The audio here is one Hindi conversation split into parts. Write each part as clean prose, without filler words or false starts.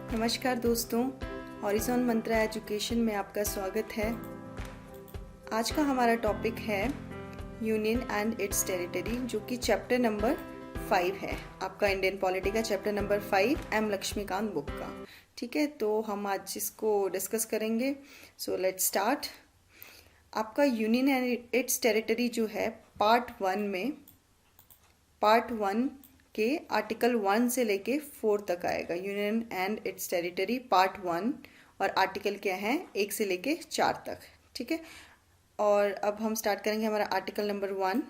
नमस्कार दोस्तों, हॉरिज़ॉन मंत्रा एजुकेशन में आपका स्वागत है। आज का हमारा टॉपिक है यूनियन एंड इट्स टेरिटरी, जो कि चैप्टर नंबर 5 है आपका इंडियन पॉलिटी का chapter number 5 M Laxmikanth book का। ठीक है, तो हम आज इसको डिस्कस करेंगे। So let's start. आपका यूनियन एंड इट्स टेरिटरी जो है पार्ट वन के आर्टिकल 1 से लेके 4 तक आएगा। Union and its territory part 1 और आर्टिकल क्या है 1 से लेके 4 तक। ठीक है, और अब हम स्टार्ट करेंगे हमारा आर्टिकल नंबर 1।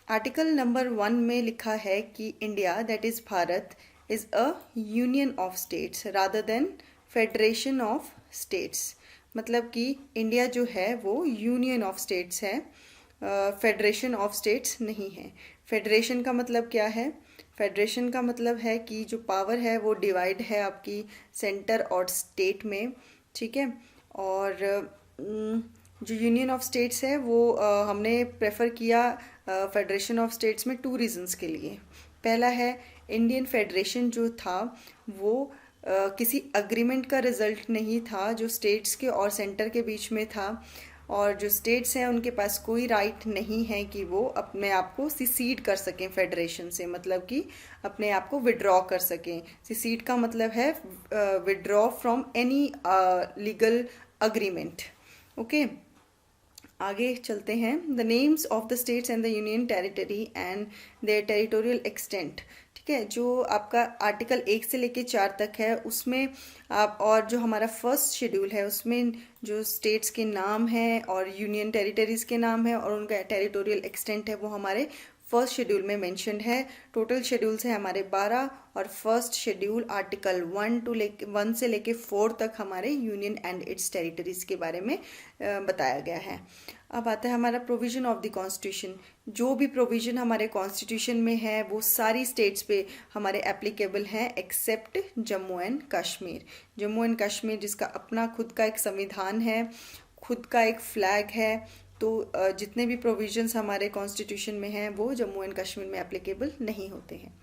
आर्टिकल नंबर 1 में लिखा है कि India that is Bharat is a union of states rather than federation of states. मतलब कि इंडिया जो है वो यूनियन ऑफ स्टेट्स है, फेडरेशन ऑफ स्टेट्स नहीं है। फेडरेशन का मतलब क्या है? फेडरेशन का मतलब है कि जो पावर है वो डिवाइड है आपकी सेंटर और स्टेट में। ठीक है, और जो यूनियन ऑफ स्टेट्स है वो हमने प्रेफर किया फेडरेशन ऑफ स्टेट्स में 2 रीजंस के लिए। पहला है, इंडियन फेडरेशन जो था वो किसी अग्रीमेंट का रिजल्ट नहीं था जो स्टेट्स के और सेंटर के बीच में था, और जो स्टेट्स हैं उनके पास कोई राइट नहीं है कि वो अपने आप को सिसीड कर सकें फेडरेशन से, मतलब कि अपने आप को विड्रॉ कर सकें। सिसीड का मतलब है withdraw from any legal agreement. Okay, आगे चलते हैं। The names of the states and the union territory and their territorial extent. ठीक है, जो आपका आर्टिकल 1 से लेके 4 तक है उसमें आप, और जो हमारा फर्स्ट शेड्यूल है उसमें जो स्टेट्स के नाम हैं और यूनियन टेरिटरीज के नाम है और उनका टेरिटोरियल एक्सटेंट है वो हमारे फर्स्ट शेड्यूल में मेंशन्ड है। टोटल शेड्यूल्स हैं हमारे 12, और फर्स्ट शेड्यूल आर्टिकल 1 से लेके 4 तक हमारे यूनियन एंड इट्स टेरिटरीज के बारे में बताया गया है। अब आता है हमारा प्रोविजन ऑफ द कॉन्स्टिट्यूशन। जो भी प्रोविजन हमारे कॉन्स्टिट्यूशन में है वो सारी स्टेट्स पे हमारे एप्लीकेबल हैं except Jammu and Kashmir. Jammu and Kashmir जिसका अपना खुद का एक संविधान है, खुद का एक फ्लैग है, तो जितने भी प्रोविजंस हमारे कॉन्स्टिट्यूशन में हैं वो जम्मू एंड कश्मीर में एप्लीकेबल नहीं होते हैं।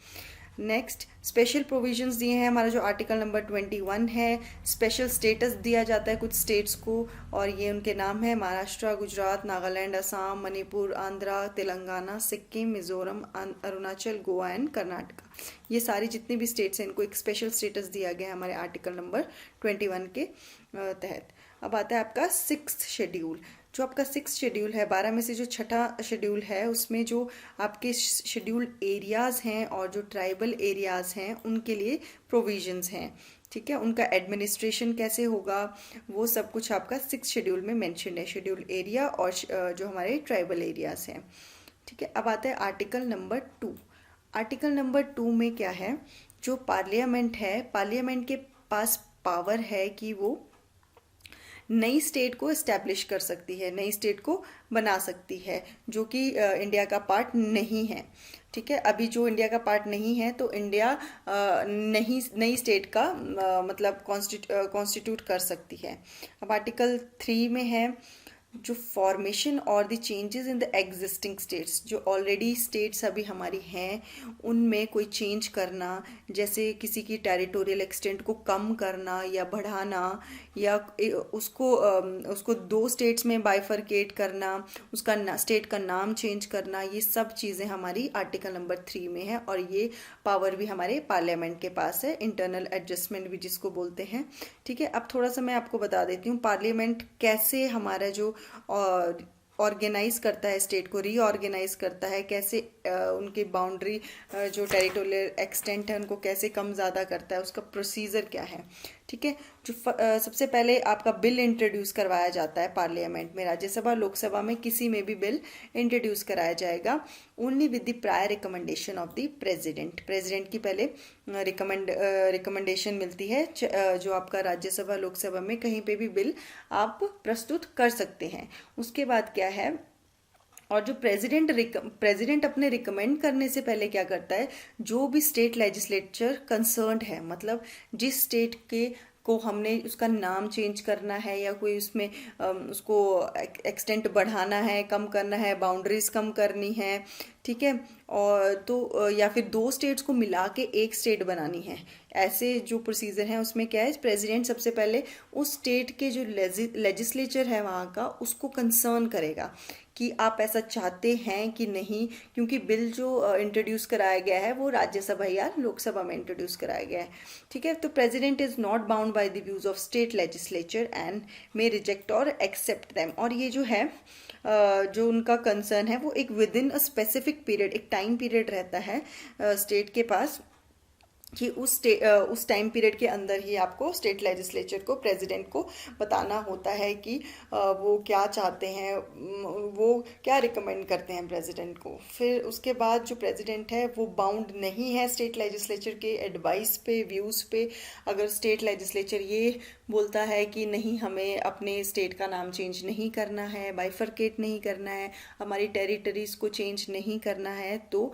नेक्स्ट, स्पेशल प्रोविजंस दिए हैं हमारा जो आर्टिकल नंबर 21 है। स्पेशल स्टेटस दिया जाता है कुछ स्टेट्स को, और ये उनके नाम है महाराष्ट्र, गुजरात, नागालैंड, असम, मणिपुर, आंध्रा, तेलंगाना, सिक्किम, मिजोरम, अरुणाचल, गोवा एंड कर्नाटका। ये सारी जितनी भी स्टेट्स हैं इनको एक स्पेशल स्टेटस दिया गया है हमारे आर्टिकल नंबर 21 के तहत। अब आता है आपका 6th शेड्यूल। जो आपका 6th शेड्यूल है, 12 में से जो छठा शेड्यूल है उसमें जो आपके शेड्यूल एरियाज़ हैं और जो ट्राइबल एरियाज़ हैं उनके लिए प्रोविजंस हैं। ठीक है, उनका एडमिनिस्ट्रेशन कैसे होगा वो सब कुछ आपका 6th शेड्यूल में मेंशन है, शेड्यूल एरिया और जो हमारे ट्राइबल एरियाज़ हैं। ठीक है, अब आता है आर्टिकल नंबर 2। आर्टिकल नंबर 2 में क्या है, जो पार्लियामेंट है, पार्लियामेंट के पास पावर है कि वो नई स्टेट को इस्टेब्लिश कर सकती है, नई स्टेट को बना सकती है जो कि इंडिया का पार्ट नहीं है। ठीक है, अभी जो इंडिया का पार्ट नहीं है तो इंडिया नई स्टेट का मतलब कॉन्स्टिट्यूट कर सकती है। अब आर्टिकल 3 में है जो फॉर्मेशन और the changes in the existing states, जो ऑलरेडी स्टेट्स अभी हमारी हैं उनमें कोई चेंज करना, जैसे किसी की टेरिटोरियल एक्सटेंट को कम करना या बढ़ाना, या उसको 2 स्टेट्स में बाइफरकेट करना, उसका स्टेट का नाम चेंज करना, ये सब चीज़ें हमारी आर्टिकल नंबर 3 में है, और ये पावर भी हमारे पार्लियामेंट के पास है, इंटरनल एडजस्टमेंट भी जिसको बोलते हैं। ठीक है, अब थोड़ा सा मैं आपको बता देती हूँ पार्लियामेंट कैसे हमारा जो ऑर्गेनाइज करता है, स्टेट को रीऑर्गेनाइज करता है, कैसे उनकी बाउंड्री जो टेरिटोरियल एक्सटेंट है उनको कैसे कम ज़्यादा करता है, उसका प्रोसीजर क्या है। ठीक है, जो सबसे पहले आपका बिल इंट्रोड्यूस करवाया जाता है पार्लियामेंट में, राज्यसभा लोकसभा में किसी में भी बिल इंट्रोड्यूस कराया जाएगा only with the prior recommendation of the president. President की पहले रिकमेंडेशन मिलती है। जो आपका राज्यसभा लोकसभा में कहीं पे भी बिल आप प्रस्तुत कर सकते हैं। उसके बाद क्या है, और जो प्रेसिडेंट अपने रिकमेंड करने से पहले क्या करता है, जो भी स्टेट लेजिस्लेचर कंसर्न्ड है, मतलब जिस स्टेट के को हमने उसका नाम चेंज करना है या कोई उसमें उसको एक्सटेंट बढ़ाना है, कम करना है, बाउंड्रीज कम करनी है, ठीक है। और तो या फिर दो स्टेट्स को मिला के एक स्टेट बनानी है, ऐसे जो प्रोसीजर हैं उसमें क्या है, प्रेसिडेंट सबसे पहले उस स्टेट के जो लेजिस्लेचर है वहाँ का उसको कंसर्न करेगा कि आप ऐसा चाहते हैं कि नहीं, क्योंकि बिल जो इंट्रोड्यूस कराया गया है वो राज्यसभा या लोकसभा में इंट्रोड्यूस कराया गया है। ठीक है, तो president is not bound by the views of state legislature and may reject और एक्सेप्ट देम। और ये जो है जो उनका कंसर्न है वो एक with in a specific period, एक टाइम पीरियड रहता है स्टेट के पास कि उस टाइम पीरियड के अंदर ही आपको स्टेट लेजिस्लेचर को, प्रेसिडेंट को बताना होता है कि वो क्या चाहते हैं, वो क्या रिकमेंड करते हैं प्रेसिडेंट को। फिर उसके बाद जो प्रेसिडेंट है वो बाउंड नहीं है स्टेट लेजिस्लेचर के एडवाइस पे, व्यूज़ पे। अगर स्टेट लेजिस्लेचर ये बोलता है कि नहीं, हमें अपने स्टेट का नाम चेंज नहीं करना है, बाइफरकेट नहीं करना है, हमारी टेरिटरीज़ को चेंज नहीं करना है, तो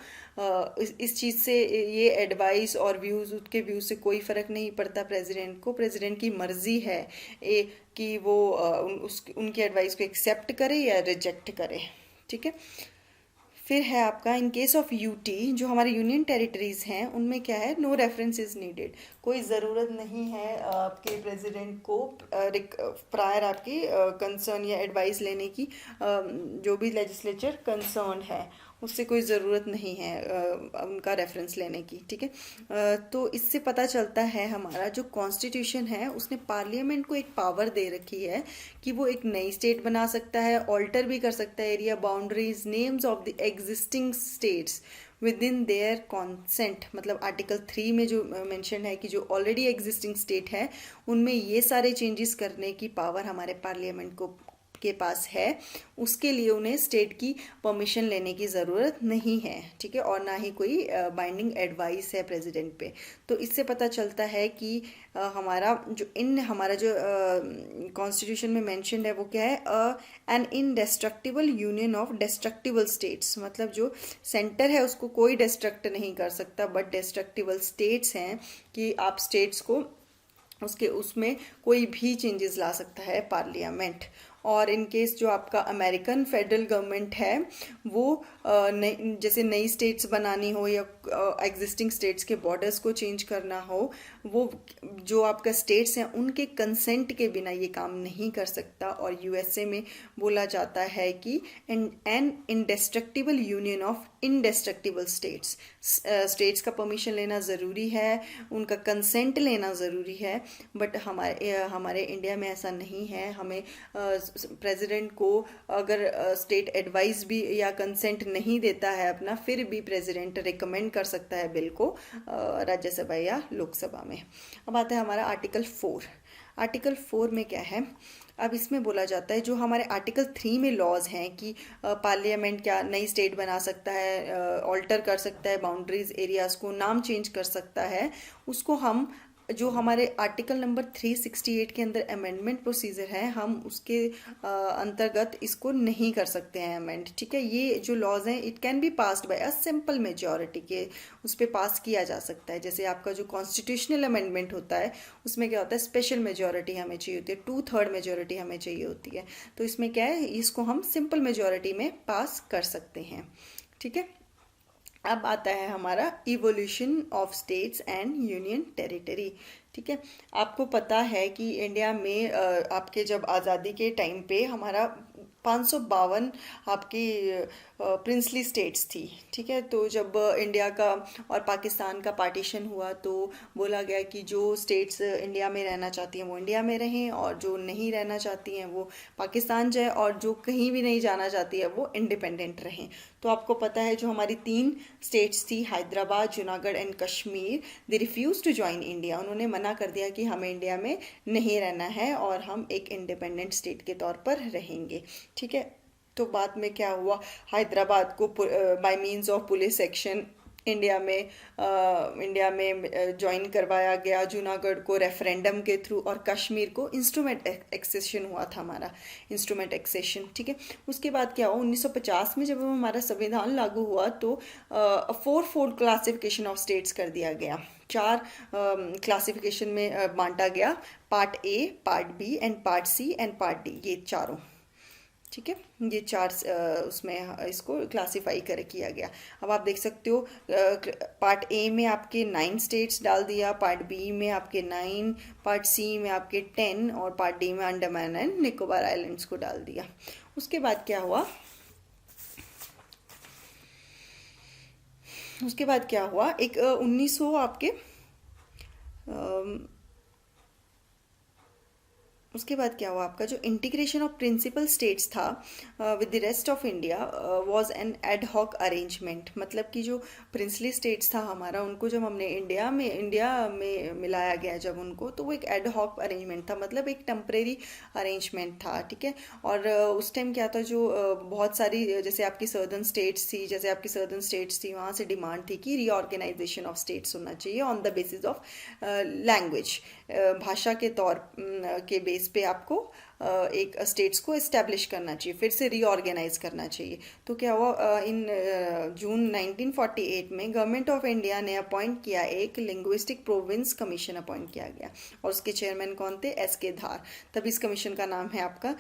इस चीज़ से, ये एडवाइस और व्यूज़, उसके व्यूज़ से कोई फ़र्क नहीं पड़ता प्रेसिडेंट को। प्रेसिडेंट की मर्ज़ी है कि वो उनकी एडवाइस को एक्सेप्ट करे या रिजेक्ट करे। ठीक है। फिर है आपका इन केस ऑफ यूटी, जो हमारे यूनियन टेरिटरीज हैं उनमें क्या है, नो रेफरेंस इज नीडेड, कोई ज़रूरत नहीं है आपके प्रेसिडेंट को प्रायर आपकी कंसर्न या एडवाइस लेने की, जो भी लेजिस्लेचर कंसर्न है उससे कोई ज़रूरत नहीं है उनका रेफरेंस लेने की। ठीक है। तो इससे पता चलता है हमारा जो कॉन्स्टिट्यूशन है उसने पार्लियामेंट को एक पावर दे रखी है कि वो एक नई स्टेट बना सकता है, ऑल्टर भी कर सकता है area boundaries, names of the existing states within their consent. मतलब आर्टिकल 3 में जो मेंशन है कि जो ऑलरेडी एग्जिस्टिंग स्टेट है उनमें ये सारे चेंजेस करने की पावर हमारे पार्लियामेंट को के पास है, उसके लिए उन्हें स्टेट की परमिशन लेने की ज़रूरत नहीं है। ठीक है। और ना ही कोई बाइंडिंग एडवाइस है प्रेसिडेंट पे। तो इससे पता चलता है कि हमारा जो कॉन्स्टिट्यूशन में मेंशन्ड है वो क्या है, एन इनडेस्ट्रक्टिबल यूनियन ऑफ डेस्ट्रक्टिबल स्टेट्स। मतलब जो सेंटर है उसको कोई डिस्ट्रक्ट नहीं कर सकता, बट डेस्ट्रक्टिबल स्टेट्स हैं कि आप स्टेट्स को उसमें कोई भी चेंजेस ला सकता है पार्लियामेंट। और इन केस जो आपका अमेरिकन फेडरल गवर्नमेंट है वो जैसे नई स्टेट्स बनानी हो या एग्जिस्टिंग स्टेट्स के बॉर्डर्स को चेंज करना हो, वो जो आपका स्टेट्स हैं उनके कंसेंट के बिना ये काम नहीं कर सकता। और यूएसए में बोला जाता है कि an indestructible union of indestructible states, states का परमिशन लेना ज़रूरी है, उनका कंसेंट लेना ज़रूरी है। बट हमारे इंडिया में ऐसा नहीं है। हमें प्रेसिडेंट को अगर स्टेट एडवाइस भी या कंसेंट नहीं देता है अपना, फिर भी प्रेसिडेंट रिकमेंड कर सकता है बिल को राज्यसभा या लोकसभा में। अब आता है हमारा आर्टिकल 4। आर्टिकल 4 में क्या है, अब इसमें बोला जाता है जो हमारे आर्टिकल 3 में लॉज हैं कि पार्लियामेंट क्या नई स्टेट बना सकता है, ऑल्टर कर सकता है बाउंड्रीज एरियाज को, नाम चेंज कर सकता है, उसको हम जो हमारे आर्टिकल नंबर 368 के अंदर अमेंडमेंट प्रोसीजर है, हम उसके अंतर्गत इसको नहीं कर सकते हैं अमेंड। ठीक है। ये जो लॉज हैं it can be passed by a simple majority, के उस पर पास किया जा सकता है। जैसे आपका जो कॉन्स्टिट्यूशनल अमेंडमेंट होता है उसमें क्या होता है, स्पेशल मेजॉरिटी हमें चाहिए होती है, 2/3 मेजॉरिटी हमें चाहिए होती है। तो इसमें क्या है, इसको हम सिंपल मेजॉरिटी में पास कर सकते हैं। ठीक है। अब आता है हमारा evolution of states and union territory. ठीक है। आपको पता है कि इंडिया में आपके जब आज़ादी के टाइम पे हमारा 552 आपकी प्रिंसली स्टेट्स थी। ठीक है। तो जब इंडिया का और पाकिस्तान का पार्टीशन हुआ तो बोला गया कि जो स्टेट्स इंडिया में रहना चाहती हैं वो इंडिया में रहें, और जो नहीं रहना चाहती हैं वो पाकिस्तान जाए, और जो कहीं भी नहीं जाना चाहती है वो इंडिपेंडेंट रहें। तो आपको पता है जो हमारी 3 स्टेट्स थी, Hyderabad, Junagadh and Kashmir, they refuse to join India. उन्होंने मना कर दिया कि हमें इंडिया में नहीं रहना है और हम एक इंडिपेंडेंट स्टेट के तौर पर रहेंगे। ठीक है। तो बाद में क्या हुआ, हैदराबाद को by means of police action India में ज्वाइन करवाया गया, जूनागढ़ को रेफरेंडम के थ्रू, और कश्मीर को इंस्ट्रूमेंट एक्सेशन हुआ था हमारा, इंस्ट्रूमेंट एक्सेशन। ठीक है। उसके बाद क्या हुआ, 1950 में जब हमारा संविधान लागू हुआ तो 4 क्लासिफिकेशन ऑफ स्टेट्स कर दिया गया। 4 क्लासिफिकेशन में बांटा गया, part A, part B and part C and part D, ये चारों। ठीक है, ये चार उसमें इसको क्लासिफाई कर किया गया। अब आप देख सकते हो पार्ट ए में आपके 9 स्टेट्स डाल दिया, पार्ट बी में आपके 9, पार्ट सी में आपके 10 और पार्ट डी में अंडमान एंड निकोबार आइलैंड्स को डाल दिया। उसके बाद क्या हुआ, एक 1900 आपके उसके बाद क्या हुआ, आपका जो इंटीग्रेशन ऑफ प्रिंसिपल स्टेट्स था with the rest of India was an ad hoc arrangement. मतलब कि जो प्रिंसली स्टेट्स था हमारा, उनको जब हमने इंडिया में मिलाया गया जब उनको, तो वो एक एड हॉक अरेंजमेंट था, मतलब एक टेम्परेरी अरेंजमेंट था। ठीक है, और उस टाइम क्या था, जो बहुत सारी जैसे आपकी सर्दर्न स्टेट्स थी वहाँ से डिमांड थी कि रीऑर्गेनाइजेशन ऑफ स्टेट्स होना चाहिए on the basis of language, भाषा के तौर के बेस पे आपको एक स्टेट्स को इस्टेब्लिश करना चाहिए, फिर से रीऑर्गेनाइज करना चाहिए। तो क्या हुआ, इन जून 1948 में गवर्नमेंट ऑफ इंडिया ने अपॉइंट किया, एक लिंग्विस्टिक प्रोविंस कमीशन अपॉइंट किया गया, और उसके चेयरमैन कौन थे, एस.के. धार। तब इस कमीशन का नाम है आपका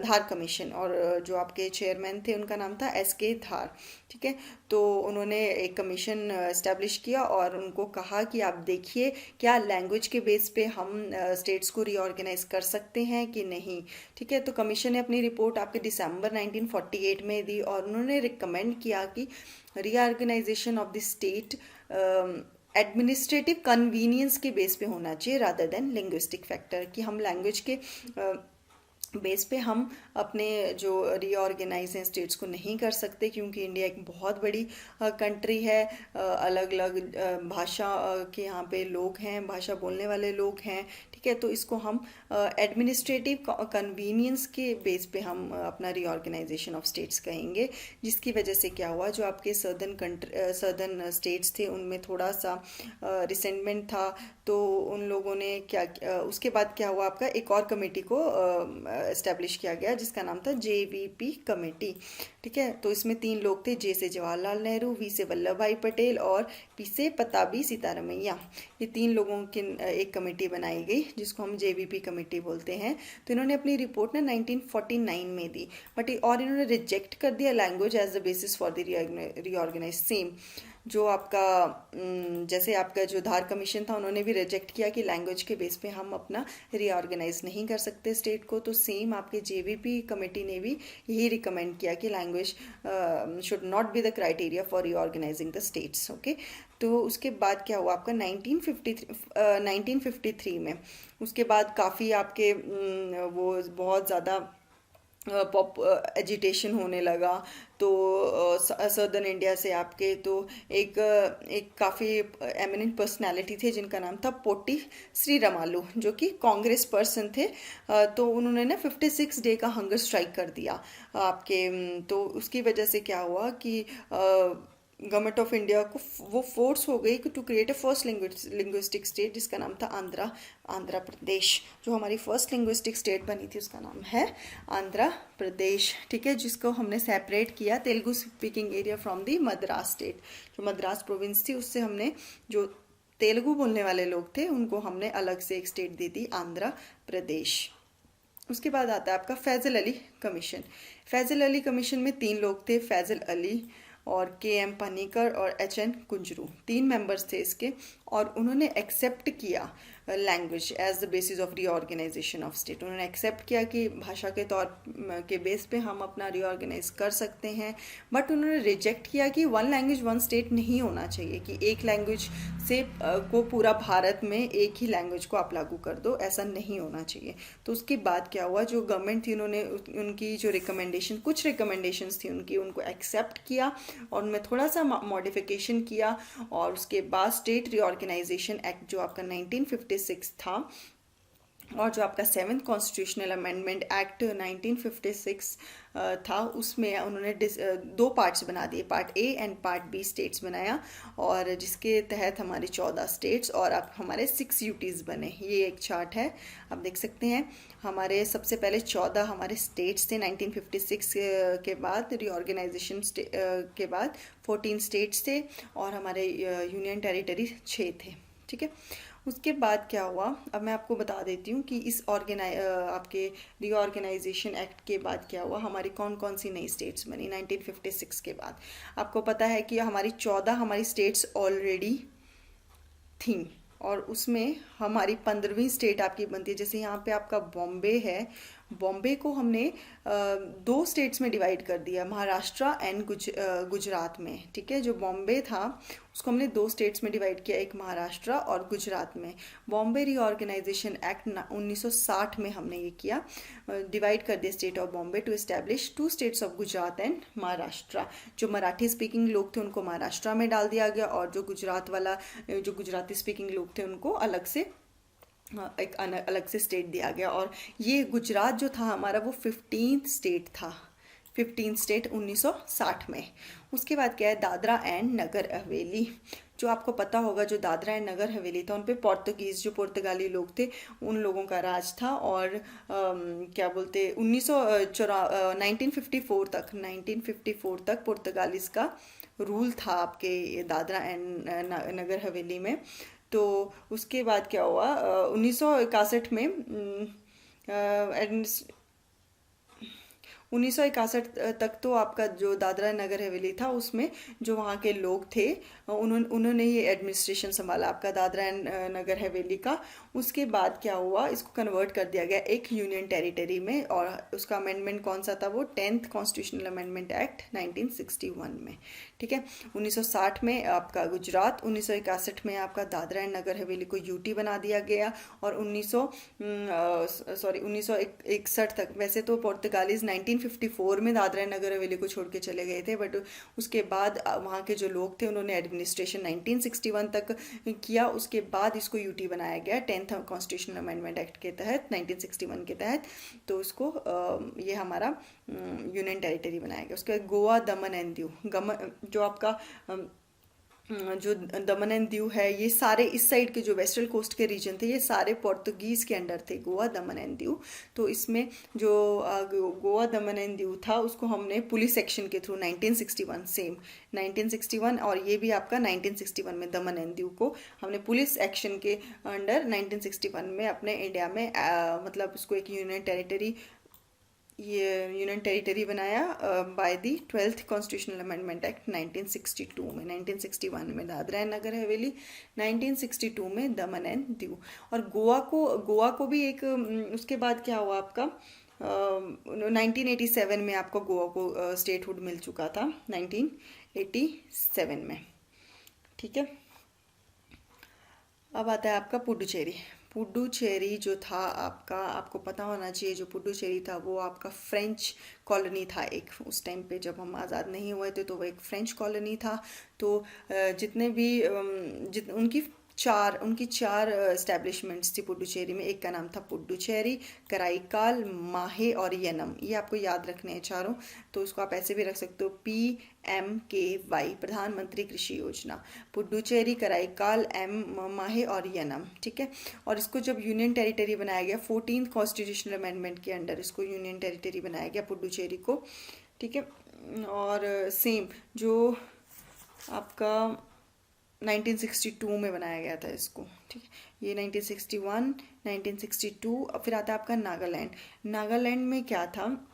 धार कमीशन, और जो आपके चेयरमैन थे उनका नाम था एस.के. धार। ठीक है, तो उन्होंने एक कमीशन इस्टेब्लिश किया और उनको कहा कि आप देखिए क्या लैंग्वेज के बेस पे हम स्टेट्स को रीऑर्गेनाइज कर सकते हैं कि नहीं। ठीक है, तो कमीशन ने अपनी रिपोर्ट आपके दिसंबर 1948 में दी, और उन्होंने रिकमेंड किया कि reorganisation of the state administrative convenience के बेस पे होना चाहिए रादर देन लिंग्विस्टिक फैक्टर, कि हम लैंग्वेज के बेस पे हम अपने जो रीऑर्गेनाइज हैं स्टेट्स को नहीं कर सकते, क्योंकि इंडिया एक बहुत बड़ी कंट्री है, अलग अलग भाषा के यहाँ पे लोग हैं, भाषा बोलने वाले लोग हैं। ठीक है, तो इसको हम एडमिनिस्ट्रेटिव कन्वीनियंस के बेस पे हम अपना रीऑर्गेनाइजेशन ऑफ स्टेट्स कहेंगे, जिसकी वजह से क्या हुआ, जो आपके सर्दर्न स्टेट्स थे उनमें थोड़ा सा रिसेंटमेंट था, तो उन लोगों ने उसके बाद क्या हुआ, आपका एक और कमेटी को एस्टेब्लिश किया गया जिसका नाम था JVP कमेटी। ठीक है, तो इसमें 3 लोग थे, जे से जवाहरलाल नेहरू, वी से वल्लभ भाई पटेल और पी से पताबी सीतारमैया। ये 3 लोगों की एक कमेटी बनाई गई जिसको हम JVP कमेटी बोलते हैं। तो इन्होंने अपनी रिपोर्ट ना 1949 में दी, और इन्होंने रिजेक्ट कर दिया language as the basis for the reorganise. Same जो आपका जैसे आपका जो धार कमीशन था, उन्होंने भी रिजेक्ट किया कि लैंग्वेज के बेस पे हम अपना रीऑर्गेनाइज नहीं कर सकते स्टेट को। तो सेम आपके JVP कमेटी ने भी यही रिकमेंड किया कि language should not be the criteria for reorganising the states. Okay, तो उसके बाद क्या हुआ आपका 1953 में, उसके बाद काफ़ी आपके वो बहुत ज़्यादा पॉप एजिटेशन होने लगा। तो सदर्न इंडिया से आपके तो एक काफ़ी एमिनेंट पर्सनालिटी थे जिनका नाम था पोटी श्री रामालू, जो कि कांग्रेस पर्सन थे। तो उन्होंने ना 56 डे का हंगर स्ट्राइक कर दिया आपके। तो उसकी वजह से क्या हुआ कि गवर्नमेंट ऑफ इंडिया को वो फोर्स हो गई to create a first linguistic state जिसका नाम था आंध्र प्रदेश। जो हमारी फर्स्ट लिंग्विस्टिक स्टेट बनी थी उसका नाम है आंध्र प्रदेश। ठीक है, जिसको हमने सेपरेट किया Telugu speaking area from the Madras state. जो मद्रास प्रोविंस थी उससे हमने जो तेलुगु बोलने वाले लोग थे उनको हमने अलग से एक स्टेट दी थी आंध्र प्रदेश। उसके बाद आता है आपका फैजल अली कमीशन। फैजल अली कमीशन में 3 लोग थे, फैजल अली और KM पनीकर और HN कुंजरू, 3 मेंबर्स थे इसके। और उन्होंने एक्सेप्ट किया language as the basis of reorganisation of state. उन्होंने एक्सेप्ट किया कि भाषा के तौर के बेस पे हम अपना रीऑर्गेनाइज कर सकते हैं, बट उन्होंने रिजेक्ट किया कि 1 लैंग्वेज 1 स्टेट नहीं होना चाहिए, कि एक लैंग्वेज से को पूरा भारत में एक ही लैंग्वेज को आप लागू कर दो, ऐसा नहीं होना चाहिए। तो उसके बाद क्या हुआ, जो गवर्नमेंट थी उन्होंने उनकी जो कुछ रिकमेंडेशंस थी उनको एक्सेप्ट किया और उनमें थोड़ा सा मॉडिफिकेशन किया। और उसके बाद स्टेट रीऑर्गेनाइजेशन एक्ट जो आपका 1956 था और जो आपका 7th कॉन्स्टिट्यूशनल अमेंडमेंट एक्ट 1956 था, उसमें उन्होंने 2 पार्ट्स बना दिए, part A and part B states बनाया, और जिसके तहत हमारी 14 स्टेट्स और अब हमारे 6 यूटीज़ बने। ये एक चार्ट है, आप देख सकते हैं। हमारे सबसे पहले 14 हमारे स्टेट्स थे 1956 के बाद, रीऑर्गेनाइजेशन के बाद 14 स्टेट्स थे और हमारे यूनियन टेरिटरी 6 थे। ठीक है, उसके बाद क्या हुआ, अब मैं आपको बता देती हूँ कि इस आपके रीऑर्गेनाइजेशन एक्ट के बाद क्या हुआ, हमारी कौन कौन सी नई स्टेट्स बनी 1956 के बाद। आपको पता है कि हमारी 14 हमारी स्टेट्स ऑलरेडी थी, और उसमें हमारी 15वीं स्टेट आपकी बनती है। जैसे यहाँ पे आपका बॉम्बे है, बॉम्बे को हमने दो स्टेट्स में डिवाइड कर दिया, महाराष्ट्र एंड गुजरात में। ठीक है, जो बॉम्बे था उसको हमने दो स्टेट्स में डिवाइड किया, एक महाराष्ट्र और गुजरात में। बॉम्बे रीऑर्गेनाइजेशन एक्ट 1960 में हमने ये किया, डिवाइड कर दिया state of Bombay to establish two states of Gujarat and Maharashtra. जो मराठी स्पीकिंग लोग थे उनको महाराष्ट्र में डाल दिया गया, और जो गुजराती स्पीकिंग लोग थे उनको अलग से एक अलग से स्टेट दिया गया। और ये गुजरात जो था हमारा वो 15th स्टेट था, 15th स्टेट 1960 में। उसके बाद क्या है, दादरा एंड नगर हवेली। जो आपको पता होगा, जो दादरा एंड नगर हवेली था उन पे पोर्तुगीज़, जो पुर्तगाली लोग थे उन लोगों का राज था। और क्या बोलते 1954 तक पुर्तगालीज का रूल था आपके दादरा एंड नगर हवेली में। तो उसके बाद क्या हुआ, 1961 में 1961 तक तो आपका जो दादरा नगर हवेली था उसमें जो वहाँ के लोग थे उन्होंने ये एडमिनिस्ट्रेशन संभाला आपका दादरा एंड नगर हवेली का। उसके बाद क्या हुआ, इसको कन्वर्ट कर दिया गया एक यूनियन टेरिटरी में, और उसका अमेंडमेंट कौन सा था, वो 10th कॉन्स्टिट्यूशनल अमेंडमेंट एक्ट 1961 में। ठीक है, 1960 में आपका गुजरात, 1961 में आपका दादरा एंड नगर हवेली को यूटी बना दिया गया, और 1961 तक, वैसे तो पुर्तगालीज 1954 में दादरा एंड नगर हवेली को छोड़ के चले गए थे, बट उसके बाद वहाँ के जो लोग थे उन्होंने एडमिनिस्ट्रेशन 1961 तक किया। उसके बाद इसको यूटी बनाया गया 10th कॉन्स्टिट्यूशनल अमेंडमेंट एक्ट के तहत 1961 के तहत। तो उसको ये हमारा यूनियन टेरिटरी बनाया गया। उसके बाद गोवा, दमन एंड दीव, जो आपका जो दमन एंड दीव है, ये सारे इस साइड के जो वेस्टर्न कोस्ट के रीजन थे ये सारे पोर्तुगीज़ के अंडर थे, गोवा, दमन एंड दीव। तो इसमें जो गोवा, दमन एंड दीव था उसको हमने पुलिस एक्शन के थ्रू 1961, सेम 1961, और ये भी आपका 1961 में दमन एंड दीव को हमने पुलिस एक्शन के अंडर 1961 में अपने इंडिया में मतलब उसको एक यूनियन टेरिटरी बनाया by the 12th constitutional amendment act 1962 में। 1961 में दादरा एंड नगर हवेली, 1962 में दमन एंड दीव। और गोवा को भी एक उसके बाद क्या हुआ आपका 1987 में आपको गोवा को स्टेटहुड मिल चुका था, 1987 में। ठीक है, अब आता है आपका पुडुचेरी जो था आपका, आपको पता होना चाहिए, जो पुडुचेरी था वो आपका फ्रेंच कॉलोनी था एक, उस टाइम पे जब हम आज़ाद नहीं हुए थे तो वो एक फ्रेंच कॉलोनी था। तो जितने भी उनकी चार एस्टेब्लिशमेंट्स थी पुडुचेरी में। एक का नाम था पुडुचेरी, कराईकाल, माहे और यनम। ये आपको याद रखने हैं चारों, तो उसको आप ऐसे भी रख सकते हो PMKY, प्रधानमंत्री कृषि योजना, पुडुचेरी, कराईकाल, माहे और यनम। ठीक है, और इसको जब यूनियन टेरिटरी बनाया गया 14th कॉन्स्टिट्यूशनल अमेंडमेंट के अंडर इसको यूनियन टेरिटरी बनाया गया पुडुचेरी को। ठीक है, और सेम जो आपका 1962 में बनाया गया था इसको। ठीक है, ये 1961, 1962। अब फिर आता है आपका नागालैंड में क्या था,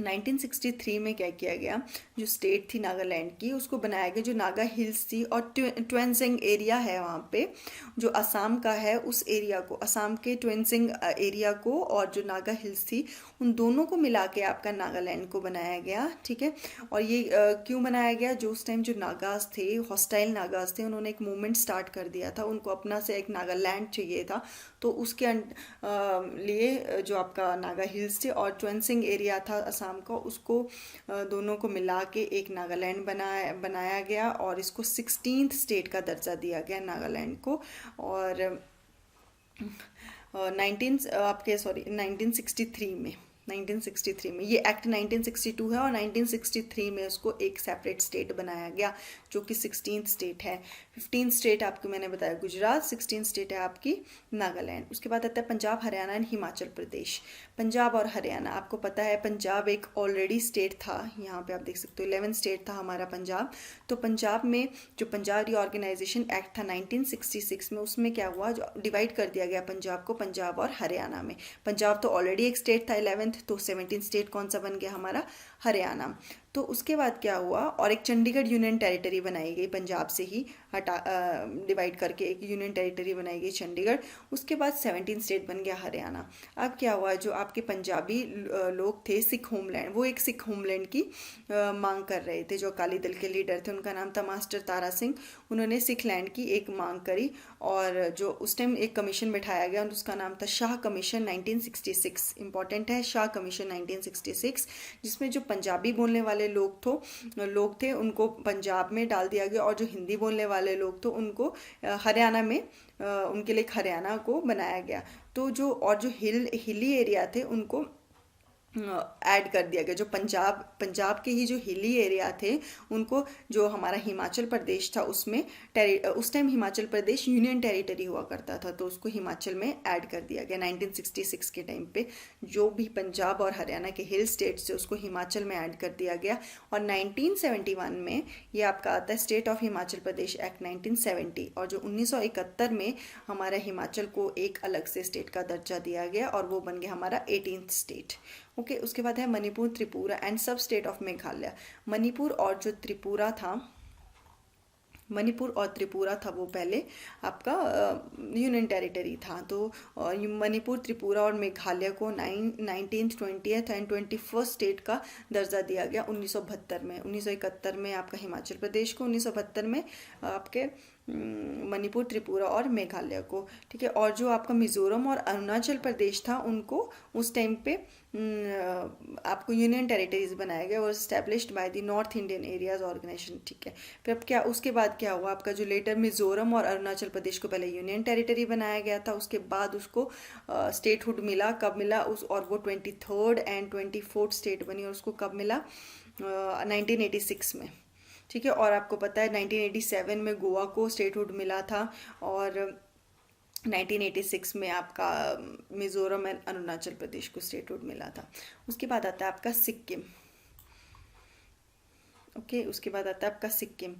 1963 में क्या किया गया, जो स्टेट थी नागालैंड की उसको बनाया गया, जो नागा हिल्स थी और ट्वेंसिंग एरिया है वहाँ पे, जो असम का है उस एरिया को, असम के ट्वेंसिंग एरिया को और जो नागा हिल्स थी उन दोनों को मिला के आपका नागालैंड को बनाया गया। ठीक है, और ये क्यों बनाया गया, जो उस टाइम जो नागाज थे, हॉस्टाइल नागाज थे, उन्होंने एक मूवमेंट स्टार्ट कर दिया था, उनको अपना से एक नागालैंड चाहिए था। तो उसके लिए जो आपका नागा हिल्स थे और ट्वेंसिंग एरिया था असम का, उसको दोनों को मिला के एक नागालैंड बनाया गया, और इसको 16th स्टेट का दर्जा दिया गया नागालैंड को। और 1963 1963 में। ये एक्ट 1962 है और 1963 में उसको एक सेपरेट स्टेट बनाया गया जो कि 16th स्टेट है। 15 स्टेट आपको मैंने बताया गुजरात, 16 स्टेट है आपकी नागालैंड। उसके बाद आता है पंजाब, हरियाणा एंड हिमाचल प्रदेश। पंजाब और हरियाणा, आपको पता है पंजाब एक ऑलरेडी स्टेट था, यहाँ पे आप देख सकते हो 11 स्टेट था हमारा पंजाब। तो पंजाब में जो पंजाब रीऑर्गेनाइजेशन एक्ट था 1966 में, उसमें क्या हुआ, जो डिवाइड कर दिया गया पंजाब को पंजाब और हरियाणा में। पंजाब तो ऑलरेडी एक स्टेट था 11th, तो 17 स्टेट कौन सा बन गया हमारा, हरियाणा। तो उसके बाद क्या हुआ, और एक चंडीगढ़ यूनियन टेरिटरी बनाई गई पंजाब से ही हटा डिवाइड करके एक यूनियन टेरिटरी बनाई गई चंडीगढ़। उसके बाद 17 स्टेट बन गया हरियाणा। अब क्या हुआ, जो आपके पंजाबी लोग थे, सिख होमलैंड, वो एक सिख होमलैंड की मांग कर रहे थे। जो अकाली दल के लीडर थे उनका नाम था मास्टर तारा सिंह, उन्होंने सिख लैंड की एक मांग करी और जो उस टाइम एक कमीशन बिठाया गया उसका नाम था शाह कमीशन 1966। इंपॉर्टेंट है, शाह कमीशन 1966, जिसमें जो पंजाबी बोलने वाले लोग थे उनको पंजाब में डाल दिया गया और जो हिंदी बोलने वाले लोग थे उनको हरियाणा में उनके लिए हरियाणा को बनाया गया। तो जो हिली एरिया थे उनको ऐड कर दिया गया। जो पंजाब के ही जो हिली एरिया थे उनको, जो हमारा हिमाचल प्रदेश था उसमें उस time Himachal Pradesh union territory हुआ करता था, तो उसको हिमाचल में ऐड कर दिया गया 1966 के टाइम पे। जो भी पंजाब और हरियाणा के हिल स्टेट्स थे उसको हिमाचल में ऐड कर दिया गया। और 1971 में ये आपका आता है state of Himachal Pradesh act 1970, और जो 1971 में हमारा हिमाचल को एक अलग से स्टेट का दर्जा दिया गया और वो बन गया हमारा 18th स्टेट। ओके, उसके बाद है मणिपुर, त्रिपुरा एंड सब स्टेट ऑफ मेघालय। मणिपुर और जो त्रिपुरा था, मणिपुर और त्रिपुरा था वो पहले आपका यूनियन टेरिटरी था। तो मणिपुर, त्रिपुरा और मेघालय को 19th, 20th and 21st state का दर्जा दिया गया 1972 में। 1971 में आपका हिमाचल प्रदेश को, 1972 में आपके मणिपुर, त्रिपुरा और मेघालय को, ठीक है। और जो आपका मिजोरम और अरुणाचल प्रदेश था उनको उस टाइम पे आपको यूनियन टेरिटरीज बनाया गया और established by the north Indian areas organisation, ठीक है। फिर अब क्या, उसके बाद क्या हुआ आपका, जो लेटर मिजोरम और अरुणाचल प्रदेश को पहले यूनियन टेरिटरी बनाया गया था, उसके बाद उसको स्टेटहुड मिला, कब मिला उस, और वो 23rd एंड 24th स्टेट बनी, और उसको कब मिला, 1986 में, ठीक है। और आपको पता है 1987 में गोवा को स्टेटहुड मिला था और 1986 में आपका मिजोरम एंड अरुणाचल प्रदेश को स्टेटहुड मिला था। उसके बाद आता है आपका सिक्किम। ओके, उसके बाद आता है आपका सिक्किम।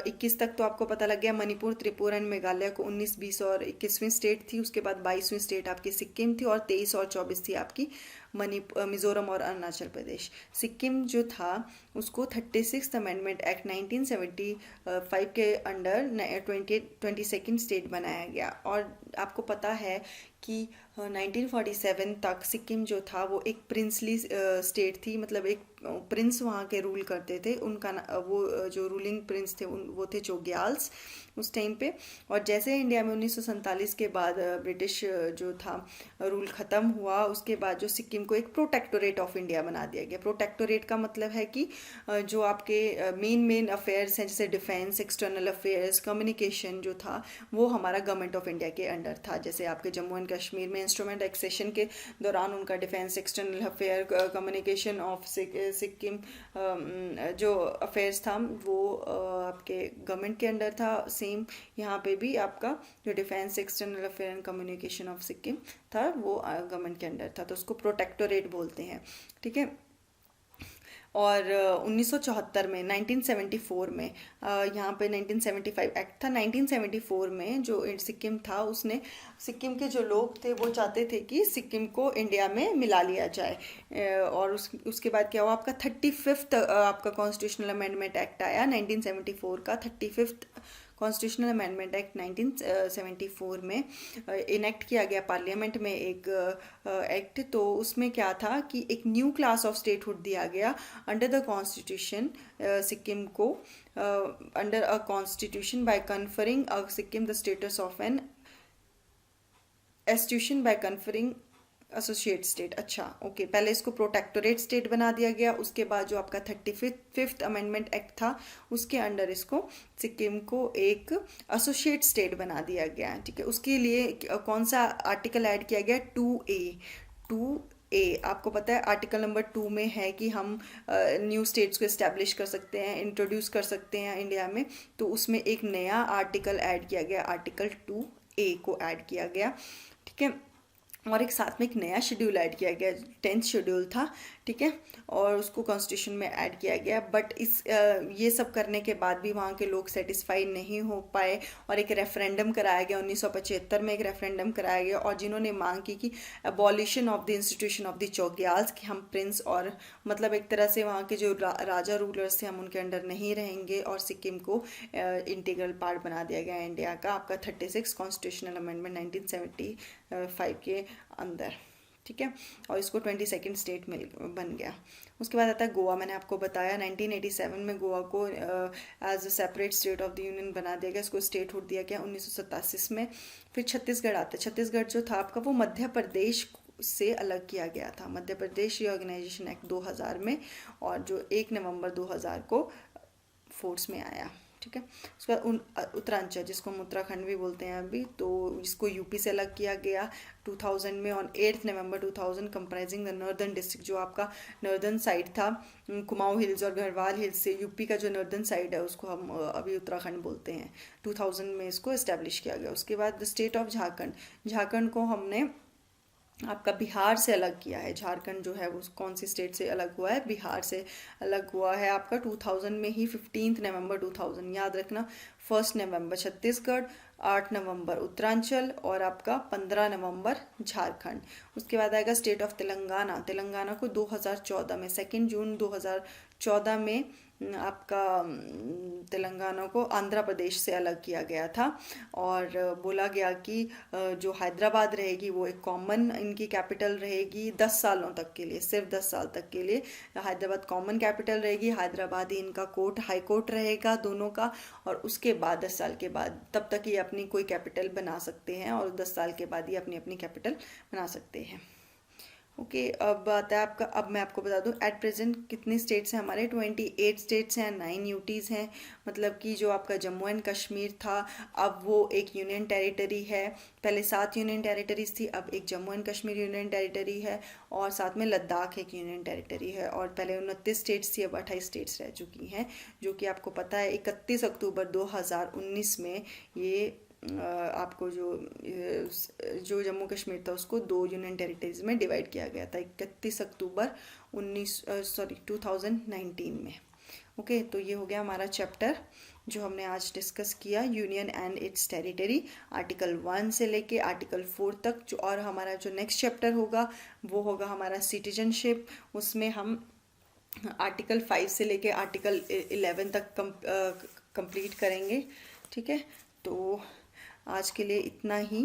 21 तक तो आपको पता लग गया, मणिपुर, त्रिपुरा एंड मेघालय को 19, 20 और 21वीं स्टेट थी। उसके बाद 22वीं स्टेट आपकी सिक्किम थी और 23 और 24 थी आपकी मिजोरम और अरुणाचल प्रदेश। सिक्किम जो था उसको 36th अमेंडमेंट एक्ट 1975 के अंडर 22nd स्टेट बनाया गया। और आपको पता है कि 1947 तक सिक्किम जो था वो एक प्रिंसली स्टेट थी, मतलब एक प्रिंस वहाँ के रूल करते थे। उनका वो जो रूलिंग प्रिंस थे वो थे चोग्याल्स उस टाइम पे। और जैसे इंडिया में 1947 के बाद ब्रिटिश जो था रूल ख़त्म हुआ, उसके बाद जो सिक्किम को एक प्रोटेक्टोरेट ऑफ इंडिया बना दिया गया। प्रोटेक्टोरेट का मतलब है कि जो आपके मेन अफेयर्स हैं, जैसे डिफेंस, एक्सटर्नल अफेयर्स, कम्युनिकेशन जो था वो हमारा गवर्नमेंट ऑफ इंडिया के अंडर था। जैसे आपके जम्मू एंड कश्मीर में इंस्ट्रूमेंट एक्सेशन के दौरान उनका defence, external affair, communication of Sikkim जो अफेयर्स था वो आपके गवर्नमेंट के अंडर था। सेम यहाँ पे भी आपका जो defence, external affair and communication of Sikkim था वो गवर्नमेंट के अंडर था, तो उसको प्रोटेक्टोरेट बोलते हैं, ठीक है। और 1974 में 1974 में यहाँ पे 1975 एक्ट था। 1974 में जो सिक्किम था उसने, सिक्किम के जो लोग थे वो चाहते थे कि सिक्किम को इंडिया में मिला लिया जाए। और उसके बाद क्या हुआ, आपका 35th आपका कॉन्स्टिट्यूशनल अमेंडमेंट एक्ट आया 1974 का। 35th कॉन्स्टिट्यूशनल अमेंडमेंट एक्ट 1974 में इनेक्ट किया गया पार्लियामेंट में एक एक्ट। तो उसमें क्या था कि एक न्यू क्लास ऑफ स्टेटहुड दिया गया अंडर द कॉन्स्टिट्यूशन सिक्किम को, under a constitution by conferring Sikkim the status of an institution by conferring associate state. अच्छा, ओके, पहले इसको प्रोटेक्टोरेट स्टेट बना दिया गया। उसके बाद जो आपका 35th अमेंडमेंट एक्ट था उसके अंडर इसको सिक्किम को एक एसोसिएट स्टेट बना दिया गया, ठीक है। उसके लिए कौन सा आर्टिकल ऐड किया गया, 2A ए, आपको पता है आर्टिकल नंबर 2 में है कि हम न्यू स्टेट्स को इस्टेब्लिश कर सकते हैं, इंट्रोड्यूस कर सकते हैं इंडिया में। तो उसमें एक नया आर्टिकल ऐड किया गया, आर्टिकल 2A को ऐड किया गया, ठीक है। और एक साथ में एक नया शेड्यूल ऐड किया गया, 10th शेड्यूल था, ठीक है, और उसको कॉन्स्टिट्यूशन में ऐड किया गया। बट ये सब करने के बाद भी वहाँ के लोग सेटिस्फाई नहीं हो पाए और एक रेफरेंडम कराया गया 1975 में, एक रेफरेंडम कराया गया, और जिन्होंने मांग की कि abolition of the institution of the Chogyals, कि हम प्रिंस और मतलब एक तरह से वहाँ के जो राजा रूलर्स थे हम उनके अंडर नहीं रहेंगे, और सिक्किम को इंटीग्रल पार्ट बना दिया गया इंडिया का, आपका 36 कॉन्स्टिट्यूशनल अमेंडमेंट 1975 के अंदर, ठीक है। और इसको 22nd स्टेट बन गया। उसके बाद आता है गोवा। मैंने आपको बताया 1987 में गोवा को as a separate state of the union बना दिया गया, इसको स्टेटहुड दिया गया 1987 में। फिर छत्तीसगढ़ आता है। छत्तीसगढ़ जो था आपका वो मध्य प्रदेश से अलग किया गया था, मध्य प्रदेश रीऑर्गेनाइजेशन एक्ट 2000 में, और जो 1 नवंबर 2000 को फोर्स में आया, ठीक है। उसके बाद उत्तरांचल, जिसको हम उत्तराखंड भी बोलते हैं अभी, तो इसको यूपी से अलग किया गया 2000 में on 8 November 2000, comprising the northern district, जो आपका नॉर्दर्न साइड था कुमाऊं हिल्स और गढ़वाल हिल्स से, यूपी का जो नॉर्दर्न साइड है उसको हम अभी उत्तराखंड बोलते हैं। 2000 में इसको इस्टेब्लिश किया गया। उसके बाद the state of Jharkhand, Jharkhand को हमने आपका बिहार से अलग किया है। झारखंड जो है वो कौन सी स्टेट से अलग हुआ है? बिहार से अलग हुआ है आपका 2000 में ही, 15 नवंबर 2000, याद रखना। 1 नवंबर छत्तीसगढ़, 8 नवंबर उत्तरांचल, और आपका 15 नवंबर झारखंड। उसके बाद आएगा स्टेट ऑफ तेलंगाना। तेलंगाना को 2014 में 2 जून 2014 में आपका तेलंगाना को आंध्र प्रदेश से अलग किया गया था, और बोला गया कि जो हैदराबाद रहेगी वो एक कॉमन इनकी कैपिटल रहेगी 10 सालों तक के लिए, सिर्फ 10 साल तक के लिए हैदराबाद कॉमन कैपिटल रहेगी। हैदराबाद ही इनका कोर्ट, हाई कोर्ट रहेगा दोनों का, और उसके बाद 10 साल के बाद तब तक ये अपनी कोई कैपिटल बना सकते हैं, और 10 साल के बाद ये अपनी अपनी कैपिटल बना सकते हैं। ओके अब आता है आपका, अब मैं आपको बता दूं एट प्रेजेंट कितने स्टेट्स हैं हमारे। 28 स्टेट्स हैं, 9 यूटीज़ हैं, मतलब कि जो आपका जम्मू एंड कश्मीर था अब वो एक यूनियन टेरिटरी है। पहले 7 यूनियन टेरिटरीज थी, अब एक Jammu and Kashmir union territory है, और साथ में लद्दाख एक यूनियन टेरिटरी है। और पहले 29 स्टेट्स थी, अब 28 स्टेट्स रह चुकी हैं, जो कि आपको पता है 31 अक्टूबर 2019 में ये आपको जो जम्मू कश्मीर था उसको 2 यूनियन टेरिटरीज में डिवाइड किया गया था 31 अक्टूबर 2019 में। ओके तो ये हो गया हमारा चैप्टर जो हमने आज डिस्कस किया, union and its territory, article 1 से लेके आर्टिकल 4 तक। जो और हमारा जो नेक्स्ट चैप्टर होगा वो होगा हमारा सिटीजनशिप। उसमें हम आर्टिकल 5 से लेके आर्टिकल 11 तक कंप्लीट करेंगे, ठीक है। तो आज के लिए इतना ही।